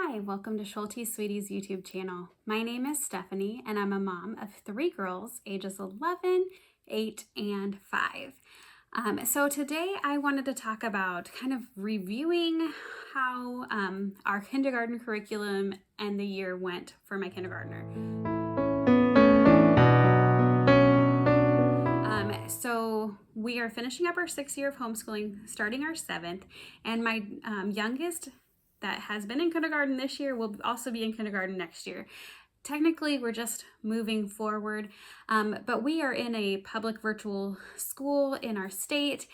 Hi, welcome to Schulte's Sweeties YouTube channel. My name is Stephanie and I'm a mom of 3 girls ages 11, 8, and 5. So today I wanted to talk about kind of reviewing how our kindergarten curriculum and the year went for my kindergartner. So we are finishing up our 6th year of homeschooling, starting our 7th, and my youngest that has been in kindergarten this year will also be in kindergarten next year. Technically, we're just moving forward, but we are in a public virtual school in our state,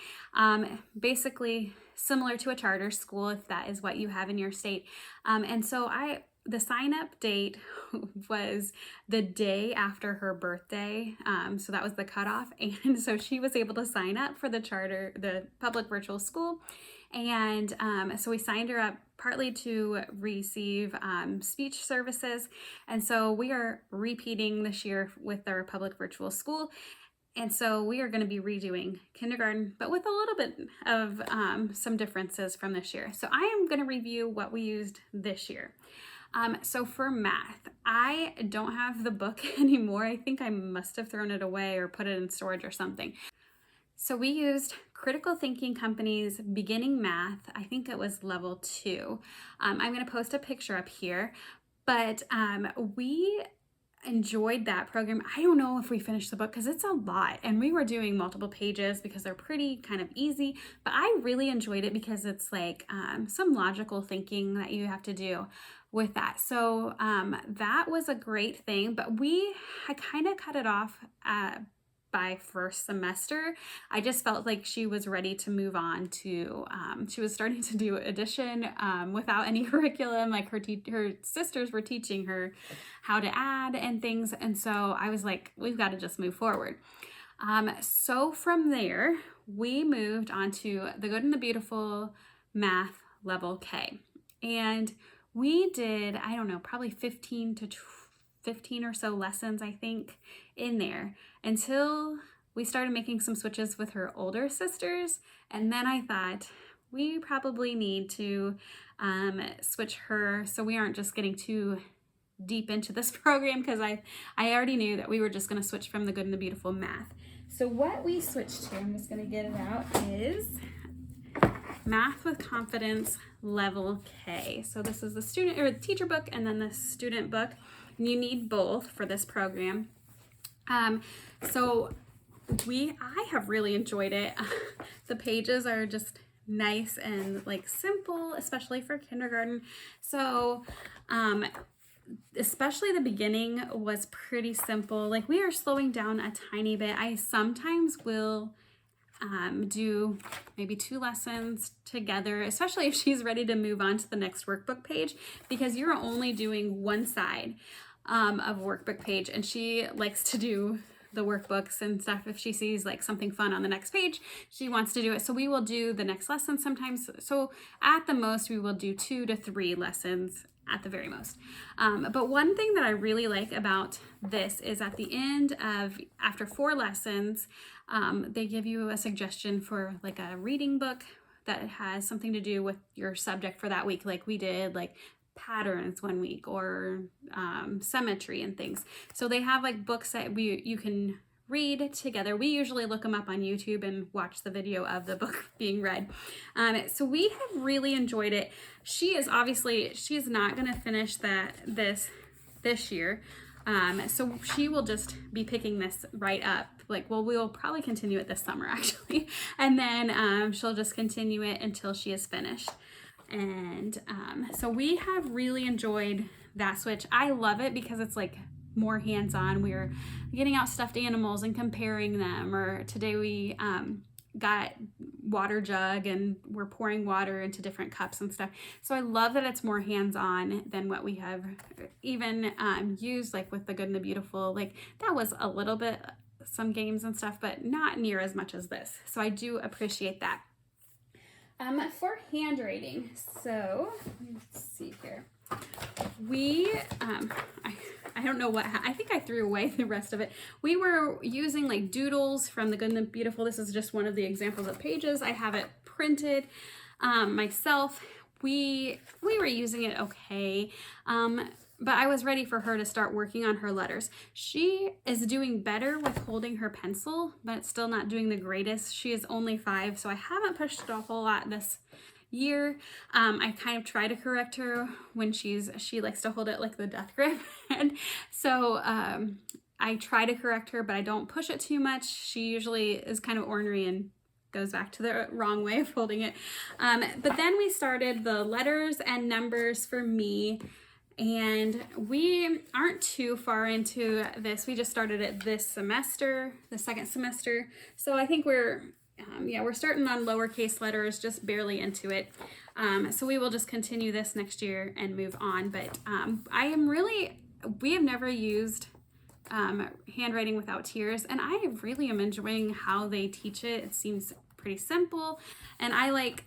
basically similar to a charter school, if that is what you have in your state. And so the sign-up date was the day after her birthday, so that was the cutoff, and so she was able to sign up for the public virtual school, and so we signed her up partly to receive speech services, and so we are repeating this year with our public virtual school. And so we are going to be redoing kindergarten, but with a little bit of some differences from this year. So I am going to review what we used this year. So for math, I don't have the book anymore. I think I must have thrown it away or put it in storage or something. So we used Critical Thinking Company's Beginning Math. I think it was level 2. I'm going to post a picture up here, but we enjoyed that program. I don't know if we finished the book because it's a lot, and we were doing multiple pages because they're pretty kind of easy, but I really enjoyed it because it's like some logical thinking that you have to do with that. So that was a great thing, but I kind of cut it off by first semester. I just felt like she was ready to move on to, she was starting to do addition without any curriculum, like her sisters were teaching her how to add and things, and so I was like, we've got to just move forward. So from there, we moved on to the Good and the Beautiful Math Level K, and we did, I don't know, probably 15 or so lessons, I think, in there until we started making some switches with her older sisters. And then I thought we probably need to switch her so we aren't just getting too deep into this program, because I already knew that we were just going to switch from the Good and the Beautiful Math. So what we switched to, I'm just going to get it out, is Math with Confidence Level K. So this is the student or the teacher book and then the student book. And you need both for this program. So I have really enjoyed it. The pages are just nice and like simple, especially for kindergarten. So especially the beginning was pretty simple. Like, we are slowing down a tiny bit. I sometimes will do maybe 2 lessons together, especially if she's ready to move on to the next workbook page, because you're only doing one side of workbook page, and she likes to do the workbooks and stuff. If she sees like something fun on the next page, she wants to do it. So we will do the next lesson sometimes. So at the most, we will do 2 to 3 lessons at the very most. But one thing that I really like about this is at the end of, after 4 lessons, they give you a suggestion for like a reading book that has something to do with your subject for that week. Like we did like patterns one week, or symmetry and things. So they have like books that you can read together. We usually look them up on YouTube and watch the video of the book being read. So we have really enjoyed it. She's not going to finish this year. So she will just be picking this right up. Like, well, we'll probably continue it this summer actually. And then she'll just continue it until she is finished. And so we have really enjoyed that switch. I love it because it's like more hands-on. We're getting out stuffed animals and comparing them, or today we got water jug and we're pouring water into different cups and stuff. So I love that it's more hands-on than what we have even used, like with the Good and the Beautiful. Like, that was a little bit some games and stuff, but not near as much as this. So I do appreciate that. For handwriting, so let's see here. We, I don't know I think I threw away the rest of it. We were using like doodles from the Good and the Beautiful. This is just one of the examples of pages. I have it printed myself. we were using it okay. But I was ready for her to start working on her letters. She is doing better with holding her pencil, but it's still not doing the greatest. She is only 5, so I haven't pushed it a whole lot this year. I kind of try to correct her when she likes to hold it like the death grip. And so I try to correct her, but I don't push it too much. She usually is kind of ornery and goes back to the wrong way of holding it. But then we started the letters and numbers for me. And we aren't too far into this. We just started it this semester, the second semester. So I think we're starting on lowercase letters, just barely into it. So we will just continue this next year and move on. But we have never used Handwriting Without Tears, and I really am enjoying how they teach it. It seems pretty simple, and I like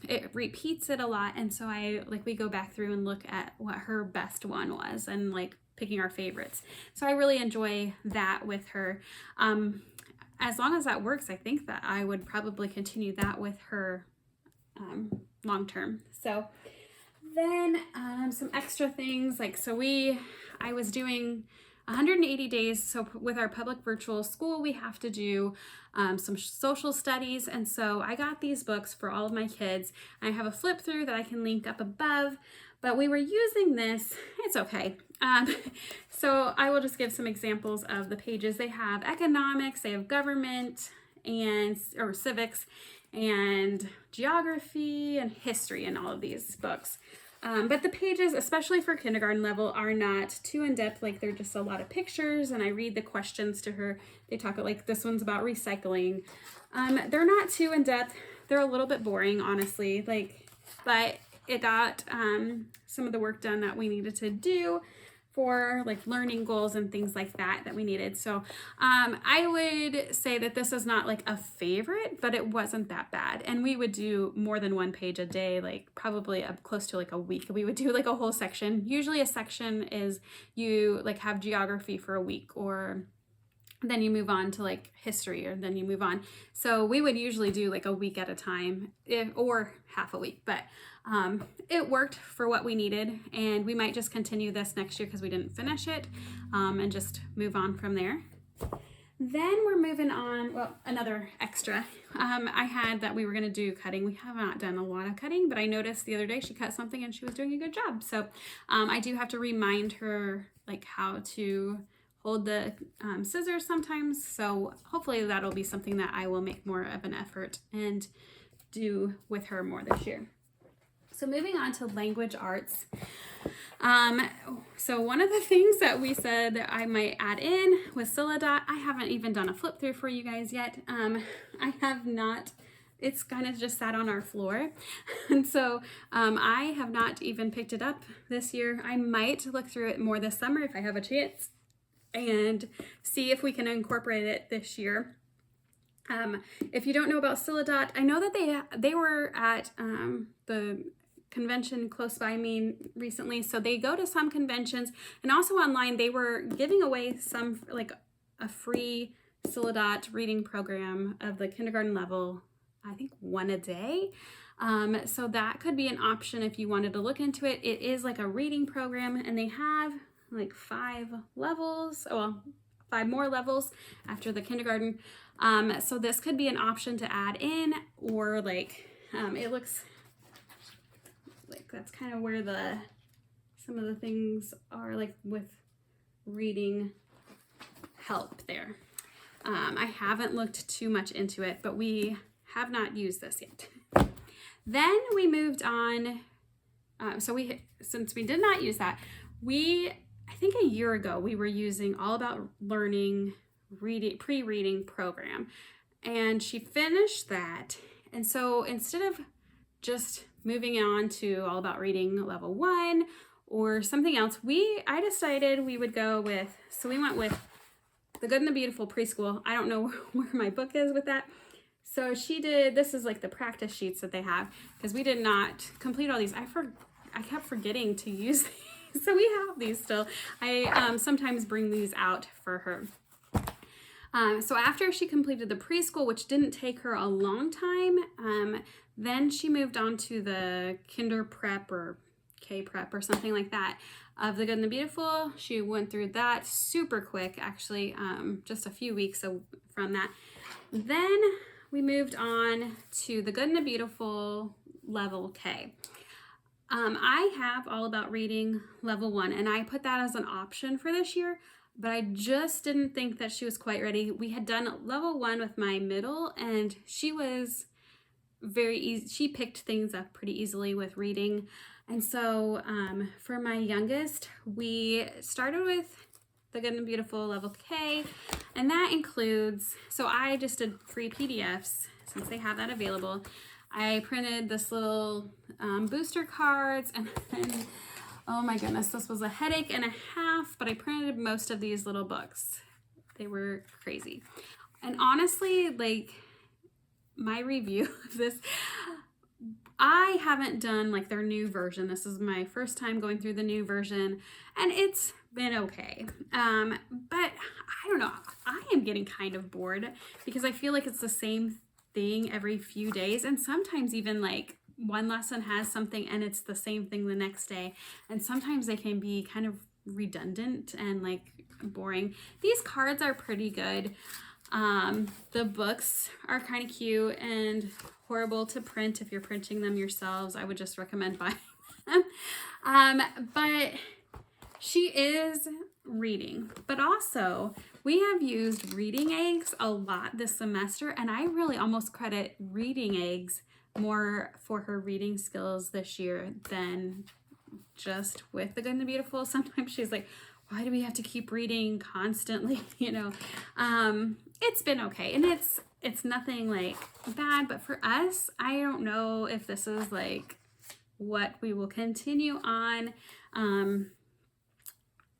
it repeats it a lot, and so we go back through and look at what her best one was and like picking our favorites. So I really enjoy that with her. As long as that works, I think that I would probably continue that with her long term. So then some extra things, I was doing 180 days. So with our public virtual school, we have to do some social studies. And so I got these books for all of my kids. I have a flip through that I can link up above, but we were using this. It's okay. So I will just give some examples of the pages. They have economics, they have government or civics and geography and history in all of these books. But the pages, especially for kindergarten level, are not too in-depth. Like, they're just a lot of pictures, and I read the questions to her. They talk like this one's about recycling. They're not too in-depth. They're a little bit boring, honestly. But it got some of the work done that we needed to do for learning goals and things like that we needed. So I would say that this is not a favorite, but it wasn't that bad. And we would do more than one page a day, probably up close to a week. We would do a whole section. Usually a section is you have geography for a week, or then you move on to history, or then you move on. So we would usually do a week at a time, or half a week, but it worked for what we needed, and we might just continue this next year because we didn't finish it, and just move on from there. Then we're moving on. Well, another extra. I had that we were going to do cutting. We have not done a lot of cutting, but I noticed the other day she cut something and she was doing a good job. So I do have to remind her how to hold the scissors sometimes. So hopefully that'll be something that I will make more of an effort and do with her more this year. So moving on to language arts. So one of the things that we said that I might add in was Silhouette. I haven't even done a flip through for you guys yet. I have not. It's kind of just sat on our floor. And so I have not even picked it up this year. I might look through it more this summer if I have a chance and see if we can incorporate it this year. If you don't know about Silhouette, I know that they were at the convention close by me recently, so they go to some conventions, and also online they were giving away some a free Silhouette reading program of the kindergarten level, I think one a day. So that could be an option if you wanted to look into it. It is a reading program, and they have 5 levels, 5 more levels after the kindergarten. So this could be an option to add in, or it looks that's kind of where some of the things are with reading help there. I haven't looked too much into it, but we have not used this yet. Then we moved on. Since we did not use that, I think a year ago we were using All About Learning pre-reading program, and she finished that. And so instead of just moving on to All About Reading level 1 or something else, I decided we would go with, so we went with The Good and the Beautiful Preschool. I don't know where my book is with that. So this is the practice sheets that they have, because we did not complete all these. I kept forgetting to use these. So we have these still. I sometimes bring these out for her. So after she completed the preschool, which didn't take her a long time, Then she moved on to the Kinder Prep or K-Prep or something like that of The Good and the Beautiful. She went through that super quick, actually, just a few weeks from that. Then we moved on to The Good and the Beautiful Level K. I have All About Reading Level 1, and I put that as an option for this year, but I just didn't think that she was quite ready. We had done Level 1 with my middle, and she was very easy. She picked things up pretty easily with reading. And so for my youngest, we started with The Good and Beautiful Level K, and that includes, so I just did free PDFs since they have that available. I printed this little booster cards, and then, oh my goodness, this was a headache and a half, but I printed most of these little books. They were crazy. And honestly, like, my review of this, I haven't done like their new version. This is my first time going through the new version, and it's been okay. But I don't know, I am getting kind of bored because I feel like it's the same thing every few days, and sometimes even like one lesson has something and it's the same thing the next day, and sometimes they can be kind of redundant and like boring. These cards are pretty good. The books are kind of cute and horrible to print if you're printing them yourselves. I would just recommend buying them. But she is reading, but also we have used reading eggs a lot this semester, and I really almost credit reading eggs more for her reading skills this year than just with The Good and the Beautiful. Sometimes she's like, why do we have to keep reading constantly? You know, it's been okay, and it's nothing like bad, but for us, I don't know if this is like what we will continue on.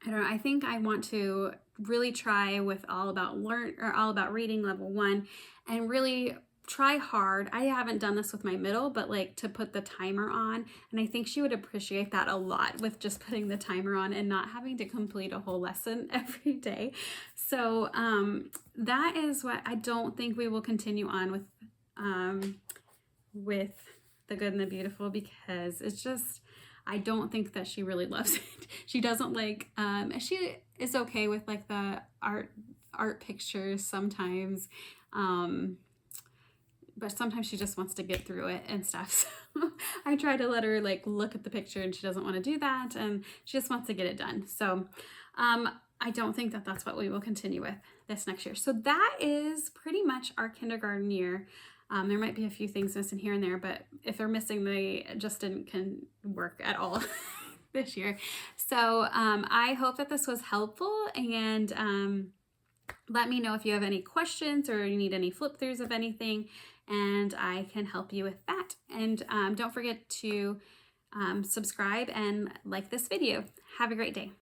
I don't know. I think I want to really try with All About Reading Level 1 and really try hard. I haven't done this with my middle, but like to put the timer on, and I think she would appreciate that a lot with just putting the timer on and not having to complete a whole lesson every day. So that is what I don't think we will continue on with The Good and the Beautiful, because it's just, I don't think that she really loves it. She doesn't like, she is okay with like the art pictures sometimes, but sometimes she just wants to get through it and stuff. So I try to let her like look at the picture, and she doesn't want to do that, and she just wants to get it done. So I don't think that that's what we will continue with this next year. So that is pretty much our kindergarten year. There might be a few things missing here and there, but if they're missing, they just can work at all this year. So I hope that this was helpful, and let me know if you have any questions or you need any flip throughs of anything, and I can help you with that. And don't forget to subscribe and like this video. Have a great day.